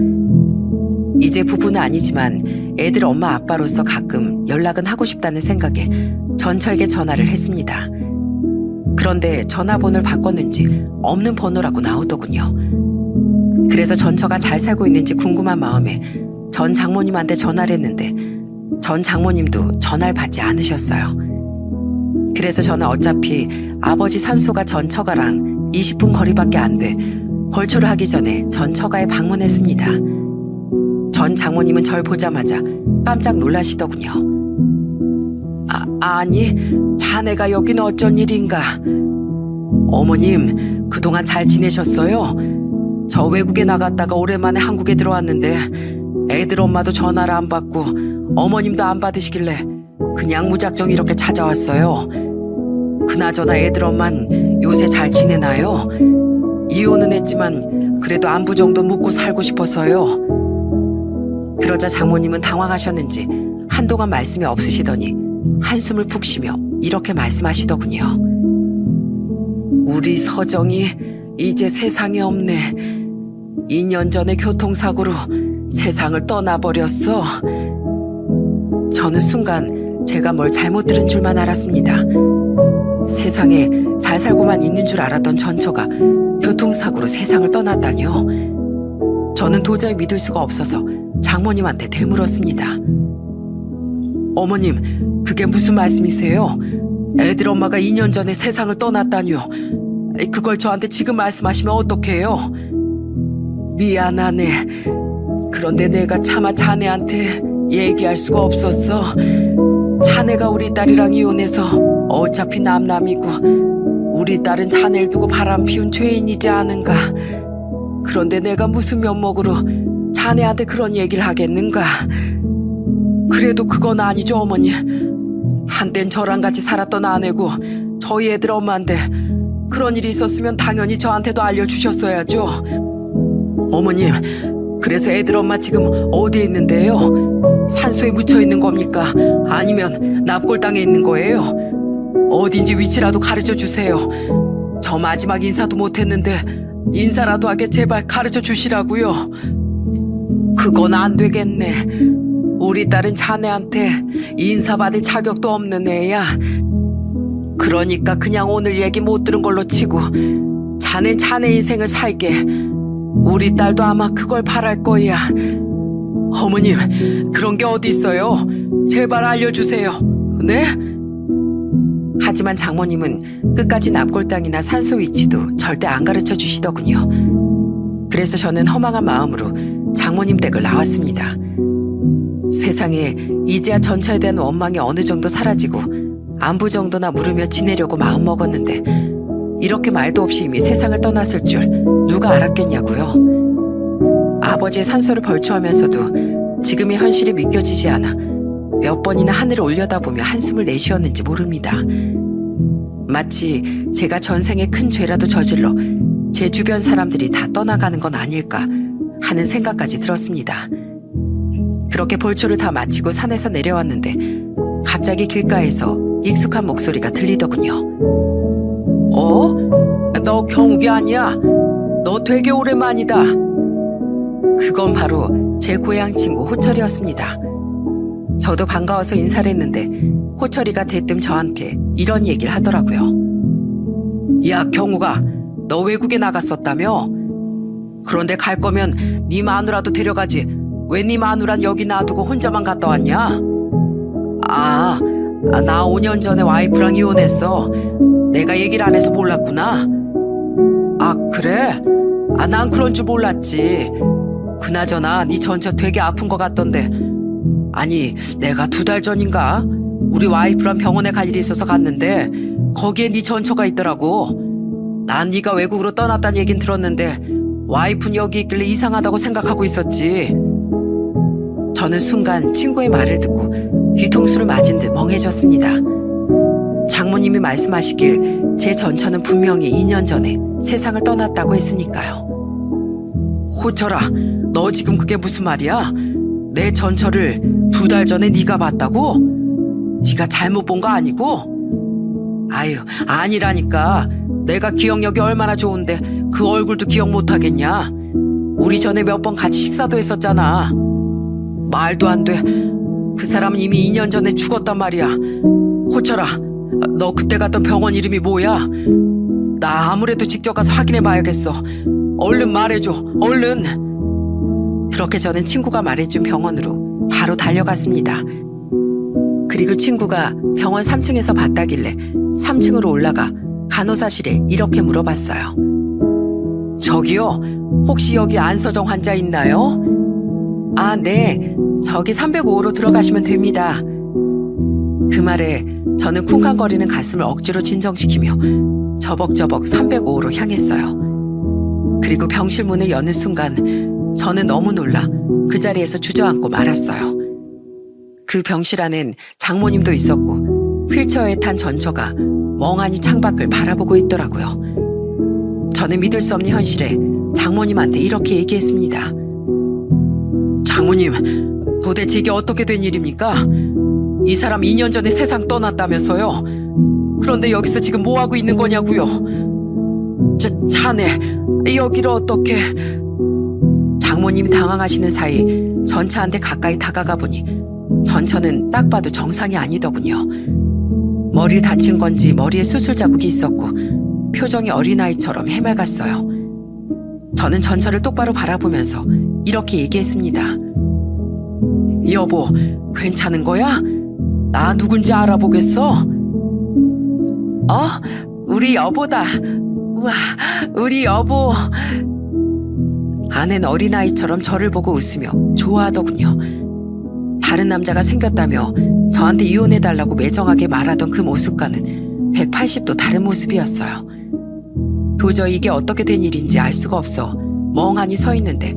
이제 부부는 아니지만 애들 엄마 아빠로서 가끔 연락은 하고 싶다는 생각에 전처에게 전화를 했습니다. 그런데 전화번호를 바꿨는지 없는 번호라고 나오더군요. 그래서 전처가 잘 살고 있는지 궁금한 마음에 전 장모님한테 전화를 했는데 전 장모님도 전화를 받지 않으셨어요. 그래서 저는 어차피 아버지 산소가 전처가랑 20분 거리밖에 안 돼 벌초를 하기 전에 전처가에 방문했습니다. 전 장모님은 절 보자마자 깜짝 놀라시더군요. 아니, 자네가 여긴 어쩐 일인가? 어머님, 그동안 잘 지내셨어요? 저 외국에 나갔다가 오랜만에 한국에 들어왔는데 애들 엄마도 전화를 안 받고 어머님도 안 받으시길래 그냥 무작정 이렇게 찾아왔어요. 그나저나 애들 엄만 요새 잘 지내나요? 이혼은 했지만 그래도 안부 정도 묻고 살고 싶어서요. 그러자 장모님은 당황하셨는지 한동안 말씀이 없으시더니 한숨을 푹 쉬며 이렇게 말씀하시더군요. 우리 서정이 이제 세상에 없네. 2년 전에 교통사고로 세상을 떠나버렸어. 저는 순간 제가 뭘 잘못 들은 줄만 알았습니다. 세상에 잘 살고만 있는 줄 알았던 전처가 교통사고로 세상을 떠났다니요. 저는 도저히 믿을 수가 없어서 장모님한테 되물었습니다. 어머님, 그게 무슨 말씀이세요? 애들 엄마가 2년 전에 세상을 떠났다니요. 그걸 저한테 지금 말씀하시면 어떡해요? 미안하네. 그런데 내가 차마 자네한테 얘기할 수가 없었어. 자네가 우리 딸이랑 이혼해서 어차피 남남이고 우리 딸은 자네를 두고 바람 피운 죄인이지 않은가. 그런데 내가 무슨 면목으로 자네한테 그런 얘기를 하겠는가. 그래도 그건 아니죠, 어머니. 한땐 저랑 같이 살았던 아내고 저희 애들 엄마인데 그런 일이 있었으면 당연히 저한테도 알려주셨어야죠. 어머님, 그래서 애들 엄마 지금 어디에 있는데요? 산소에 묻혀 있는 겁니까? 아니면 납골당에 있는 거예요? 어딘지 위치라도 가르쳐 주세요. 저 마지막 인사도 못했는데 인사라도 하게 제발 가르쳐 주시라고요. 그건 안 되겠네. 우리 딸은 자네한테 인사받을 자격도 없는 애야. 그러니까 그냥 오늘 얘기 못 들은 걸로 치고 자넨 자네 인생을 살게. 우리 딸도 아마 그걸 바랄 거야. 어머님, 그런 게 어디 있어요? 제발 알려주세요. 네? 하지만 장모님은 끝까지 납골당이나 산소 위치도 절대 안 가르쳐 주시더군요. 그래서 저는 허망한 마음으로 장모님 댁을 나왔습니다. 세상에 이제야 전처에 대한 원망이 어느 정도 사라지고 안부 정도나 물으며 지내려고 마음먹었는데 이렇게 말도 없이 이미 세상을 떠났을 줄 누가 알았겠냐고요. 아버지의 산소를 벌초하면서도 지금의 현실이 믿겨지지 않아 몇 번이나 하늘을 올려다보며 한숨을 내쉬었는지 모릅니다. 마치 제가 전생에 큰 죄라도 저질러 제 주변 사람들이 다 떠나가는 건 아닐까 하는 생각까지 들었습니다. 그렇게 벌초를 다 마치고 산에서 내려왔는데 갑자기 길가에서 익숙한 목소리가 들리더군요. 너 경욱이 아니야? 너 되게 오랜만이다. 그건 바로 제 고향 친구 호철이었습니다. 저도 반가워서 인사를 했는데 호철이가 대뜸 저한테 이런 얘기를 하더라고요. 야, 경욱아, 너 외국에 나갔었다며? 그런데 갈 거면 네 마누라도 데려가지. 왜 네 마누란 여기 놔두고 혼자만 갔다 왔냐? 나 5년 전에 와이프랑 이혼했어. 내가 얘기를 안 해서 몰랐구나. 아, 그래? 난 그런 줄 몰랐지. 그나저나 네 전처 되게 아픈 것 같던데. 아니, 내가 2달 전인가 우리 와이프랑 병원에 갈 일이 있어서 갔는데 거기에 네 전처가 있더라고. 난 네가 외국으로 떠났다는 얘긴 들었는데 와이프는 여기 있길래 이상하다고 생각하고 있었지. 저는 순간 친구의 말을 듣고 뒤통수를 맞은 듯 멍해졌습니다. 장모님이 말씀하시길 제 전처는 분명히 2년 전에 세상을 떠났다고 했으니까요. 호철아, 너 지금 그게 무슨 말이야? 내 전처를 2달 전에 네가 봤다고? 네가 잘못 본 거 아니고? 아유, 아니라니까. 내가 기억력이 얼마나 좋은데 그 얼굴도 기억 못하겠냐? 우리 전에 몇 번 같이 식사도 했었잖아. 말도 안 돼. 그 사람은 이미 2년 전에 죽었단 말이야. 호철아, 너 그때 갔던 병원 이름이 뭐야? 나 아무래도 직접 가서 확인해 봐야겠어. 얼른 말해줘, 얼른. 그렇게 저는 친구가 말해준 병원으로 바로 달려갔습니다. 그리고 친구가 병원 3층에서 봤다길래 3층으로 올라가 간호사실에 이렇게 물어봤어요. 저기요, 혹시 여기 안서정 환자 있나요? 아, 네. 저기 305호로 들어가시면 됩니다. 그 말에 저는 쿵쾅거리는 가슴을 억지로 진정시키며 저벅저벅 305호로 향했어요. 그리고 병실 문을 여는 순간 저는 너무 놀라 그 자리에서 주저앉고 말았어요. 그 병실 안엔 장모님도 있었고 휠체어에 탄 전처가 멍하니 창밖을 바라보고 있더라고요. 저는 믿을 수 없는 현실에 장모님한테 이렇게 얘기했습니다. 장모님, 도대체 이게 어떻게 된 일입니까? 이 사람 2년 전에 세상 떠났다면서요? 그런데 여기서 지금 뭐 하고 있는 거냐고요? 자네, 여기를 어떻게... 장모님이 당황하시는 사이 전처한테 가까이 다가가 보니 전처는 딱 봐도 정상이 아니더군요. 머리를 다친 건지 머리에 수술 자국이 있었고 표정이 어린아이처럼 해맑았어요. 저는 전처를 똑바로 바라보면서 이렇게 얘기했습니다. 여보, 괜찮은 거야? 나 누군지 알아보겠어? 우리 여보다. 우와, 우리 여보. 아내는 어린아이처럼 저를 보고 웃으며 좋아하더군요. 다른 남자가 생겼다며 저한테 이혼해달라고 매정하게 말하던 그 모습과는 180도 다른 모습이었어요. 도저히 이게 어떻게 된 일인지 알 수가 없어 멍하니 서 있는데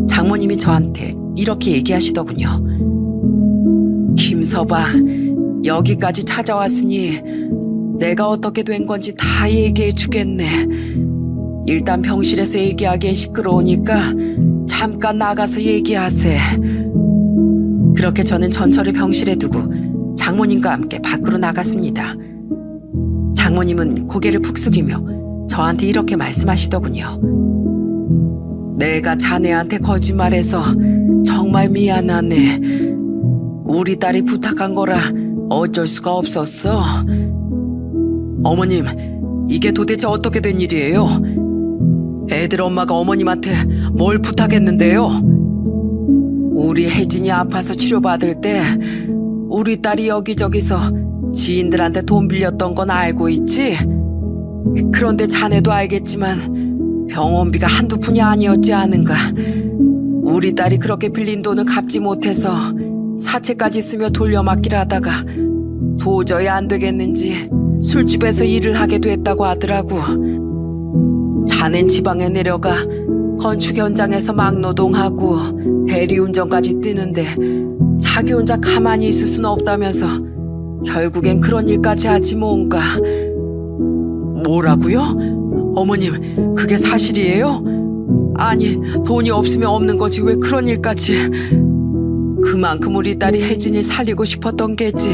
장모님이 저한테 이렇게 얘기하시더군요. 김서방, 여기까지 찾아왔으니 내가 어떻게 된 건지 다 얘기해 주겠네. 일단 병실에서 얘기하기엔 시끄러우니까 잠깐 나가서 얘기하세. 그렇게 저는 전처를 병실에 두고 장모님과 함께 밖으로 나갔습니다. 장모님은 고개를 푹 숙이며 저한테 이렇게 말씀하시더군요. 내가 자네한테 거짓말해서 정말 미안하네. 우리 딸이 부탁한 거라 어쩔 수가 없었어. 어머님, 이게 도대체 어떻게 된 일이에요? 애들 엄마가 어머님한테 뭘 부탁했는데요? 우리 혜진이 아파서 치료받을 때 우리 딸이 여기저기서 지인들한테 돈 빌렸던 건 알고 있지? 그런데 자네도 알겠지만 병원비가 한두 푼이 아니었지 않은가. 우리 딸이 그렇게 빌린 돈을 갚지 못해서 사채까지 쓰며 돌려막기를 하다가 도저히 안 되겠는지 술집에서 일을 하게 됐다고 하더라고. 자넨 지방에 내려가 건축 현장에서 막노동하고 대리운전까지 뛰는데 자기 혼자 가만히 있을 수는 없다면서 결국엔 그런 일까지 하지 뭔가. 뭐라고요? 어머님, 그게 사실이에요? 아니, 돈이 없으면 없는 거지 왜 그런 일까지. 그만큼 우리 딸이 혜진이를 살리고 싶었던 게지.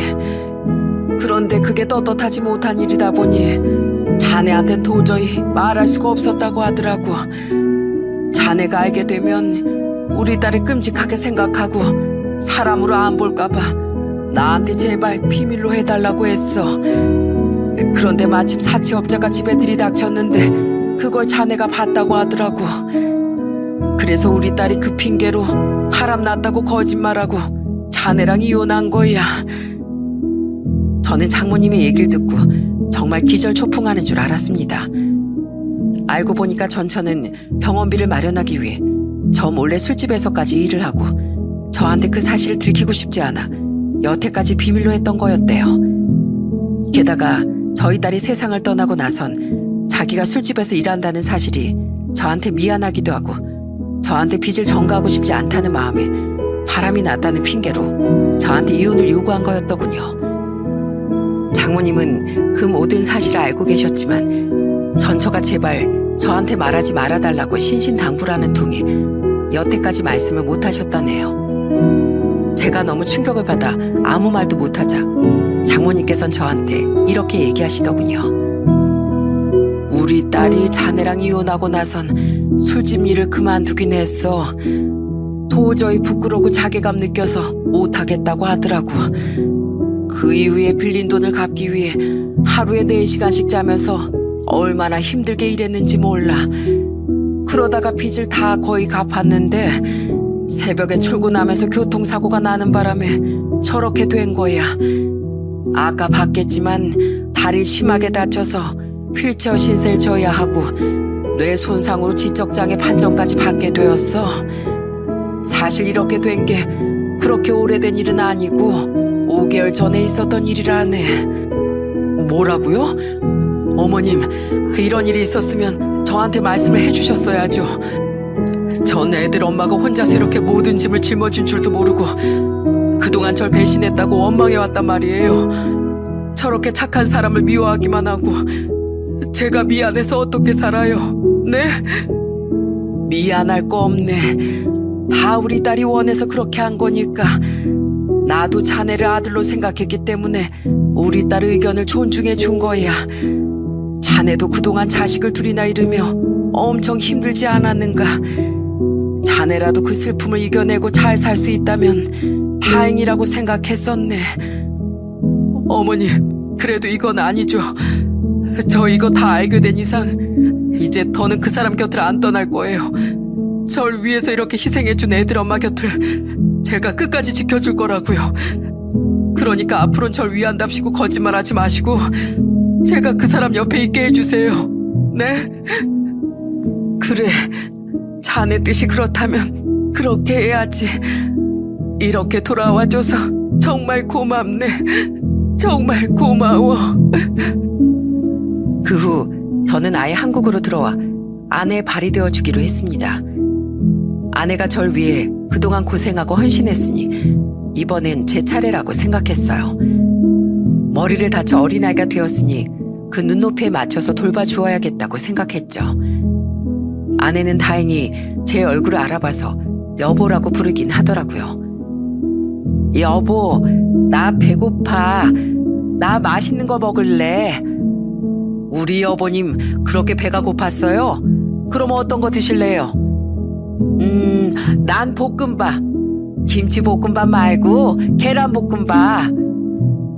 그런데 그게 떳떳하지 못한 일이다 보니 자네한테 도저히 말할 수가 없었다고 하더라고. 자네가 알게 되면 우리 딸을 끔찍하게 생각하고 사람으로 안 볼까봐 나한테 제발 비밀로 해달라고 했어. 그런데 마침 사채업자가 집에 들이닥쳤는데 그걸 자네가 봤다고 하더라고. 그래서 우리 딸이 그 핑계로 바람 났다고 거짓말하고 자네랑 이혼한 거야. 저는 장모님의 얘기를 듣고 정말 기절초풍하는 줄 알았습니다. 알고 보니까 전처는 병원비를 마련하기 위해 저 몰래 술집에서까지 일을 하고 저한테 그 사실을 들키고 싶지 않아 여태까지 비밀로 했던 거였대요. 게다가 저희 딸이 세상을 떠나고 나선 자기가 술집에서 일한다는 사실이 저한테 미안하기도 하고 저한테 빚을 전가하고 싶지 않다는 마음에 바람이 났다는 핑계로 저한테 이혼을 요구한 거였더군요. 장모님은 그 모든 사실을 알고 계셨지만 전처가 제발 저한테 말하지 말아달라고 신신당부라는 통에 여태까지 말씀을 못하셨다네요. 제가 너무 충격을 받아 아무 말도 못하자 장모님께선 저한테 이렇게 얘기하시더군요. 우리 딸이 자네랑 이혼하고 나선 술집 일을 그만두긴 했어. 도저히 부끄럽고 자괴감 느껴서 못하겠다고 하더라고. 그 이후에 빌린 돈을 갚기 위해 하루에 4시간씩 자면서 얼마나 힘들게 일했는지 몰라. 그러다가 빚을 다 거의 갚았는데 새벽에 출근하면서 교통사고가 나는 바람에 저렇게 된 거야. 아까 봤겠지만 다리를 심하게 다쳐서 휠체어 신세를 져야 하고 뇌 손상으로 지적장애 판정까지 받게 되었어. 사실 이렇게 된 게 그렇게 오래된 일은 아니고 5개월 전에 있었던 일이라네. 뭐라고요? 어머님, 이런 일이 있었으면 저한테 말씀을 해주셨어야죠. 전 애들 엄마가 혼자서 이렇게 모든 짐을 짊어진 줄도 모르고 그동안 절 배신했다고 원망해왔단 말이에요. 저렇게 착한 사람을 미워하기만 하고 제가 미안해서 어떻게 살아요? 네? 미안할 거 없네. 다 우리 딸이 원해서 그렇게 한 거니까. 나도 자네를 아들로 생각했기 때문에 우리 딸 의견을 존중해 준 거야. 자네도 그동안 자식을 둘이나 잃으며 엄청 힘들지 않았는가. 자네라도 그 슬픔을 이겨내고 잘 살 수 있다면 다행이라고 생각했었네. 어머니, 그래도 이건 아니죠. 저 이거 다 알게 된 이상 이제 더는 그 사람 곁을 안 떠날 거예요. 절 위해서 이렇게 희생해준 애들 엄마 곁을 제가 끝까지 지켜줄 거라고요. 그러니까 앞으로는 절 위한답시고 거짓말하지 마시고 제가 그 사람 옆에 있게 해주세요. 네? 그래, 자네 뜻이 그렇다면 그렇게 해야지. 이렇게 돌아와줘서 정말 고맙네. 정말 고마워. 그 후 저는 아예 한국으로 들어와 아내의 발이 되어주기로 했습니다. 아내가 절 위해 그동안 고생하고 헌신했으니 이번엔 제 차례라고 생각했어요. 머리를 다쳐 어린아이가 되었으니 그 눈높이에 맞춰서 돌봐주어야겠다고 생각했죠. 아내는 다행히 제 얼굴을 알아봐서 여보라고 부르긴 하더라고요. 여보, 나 배고파. 나 맛있는 거 먹을래. 우리 여보님 그렇게 배가 고팠어요? 그럼 어떤 거 드실래요? 난 볶음밥. 김치볶음밥 말고 계란볶음밥.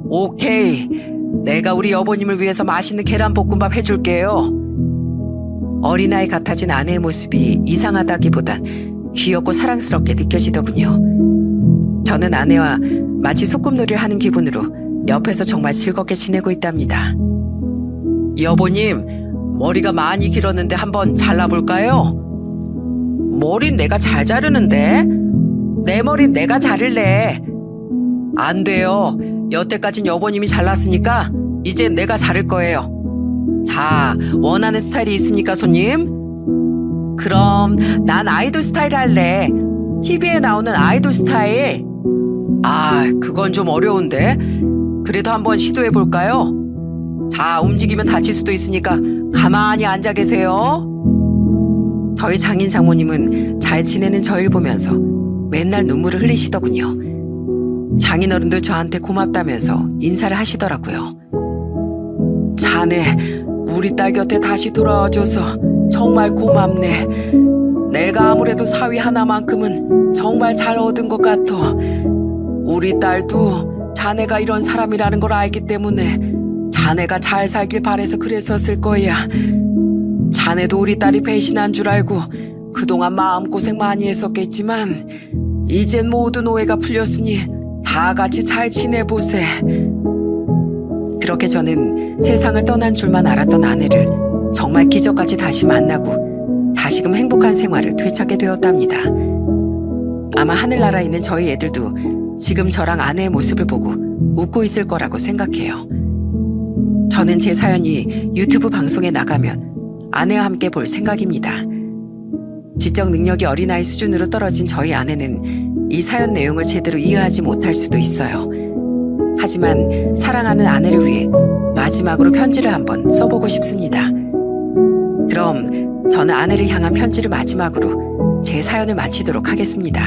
오케이. 내가 우리 여보님을 위해서 맛있는 계란볶음밥 해줄게요. 어린아이 같아진 아내의 모습이 이상하다기보단 귀엽고 사랑스럽게 느껴지더군요. 저는 아내와 마치 소꿉놀이를 하는 기분으로 옆에서 정말 즐겁게 지내고 있답니다. 여보님, 머리가 많이 길었는데 한번 잘라볼까요? 머린 내가 잘 자르는데? 내 머린 내가 자를래. 안 돼요. 여태까진 여보님이 잘랐으니까 이제 내가 자를 거예요. 자, 원하는 스타일이 있습니까, 손님? 그럼 난 아이돌 스타일 할래. TV에 나오는 아이돌 스타일. 아, 그건 좀 어려운데. 그래도 한번 시도해 볼까요? 자, 움직이면 다칠 수도 있으니까 가만히 앉아 계세요. 저희 장인 장모님은 잘 지내는 저를 보면서 맨날 눈물을 흘리시더군요. 장인어른도 저한테 고맙다면서 인사를 하시더라고요. 자네, 우리 딸 곁에 다시 돌아와줘서 정말 고맙네. 내가 아무래도 사위 하나만큼은 정말 잘 얻은 것 같아. 우리 딸도 자네가 이런 사람이라는 걸 알기 때문에 자네가 잘 살길 바래서 그랬었을 거야. 자네도 우리 딸이 배신한 줄 알고 그동안 마음고생 많이 했었겠지만 이젠 모든 오해가 풀렸으니 다 같이 잘 지내보세. 그렇게 저는 세상을 떠난 줄만 알았던 아내를 정말 기적같이 다시 만나고 다시금 행복한 생활을 되찾게 되었답니다. 아마 하늘나라에 있는 저희 애들도 지금 저랑 아내의 모습을 보고 웃고 있을 거라고 생각해요. 저는 제 사연이 유튜브 방송에 나가면 아내와 함께 볼 생각입니다. 지적 능력이 어린아이 수준으로 떨어진 저희 아내는 이 사연 내용을 제대로 이해하지 못할 수도 있어요. 하지만 사랑하는 아내를 위해 마지막으로 편지를 한번 써보고 싶습니다. 그럼 저는 아내를 향한 편지를 마지막으로 제 사연을 마치도록 하겠습니다.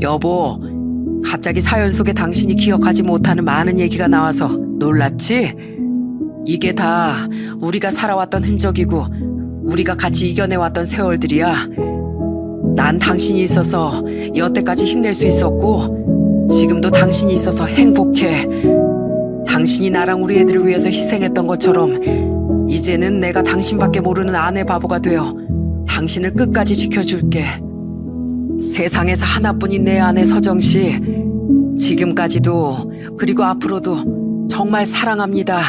여보, 갑자기 사연 속에 당신이 기억하지 못하는 많은 얘기가 나와서 놀랐지? 이게 다 우리가 살아왔던 흔적이고 우리가 같이 이겨내왔던 세월들이야. 난 당신이 있어서 여태까지 힘낼 수 있었고 지금도 당신이 있어서 행복해. 당신이 나랑 우리 애들을 위해서 희생했던 것처럼 이제는 내가 당신밖에 모르는 아내 바보가 되어 당신을 끝까지 지켜줄게. 세상에서 하나뿐인 내 아내 서정씨, 지금까지도 그리고 앞으로도 정말 사랑합니다.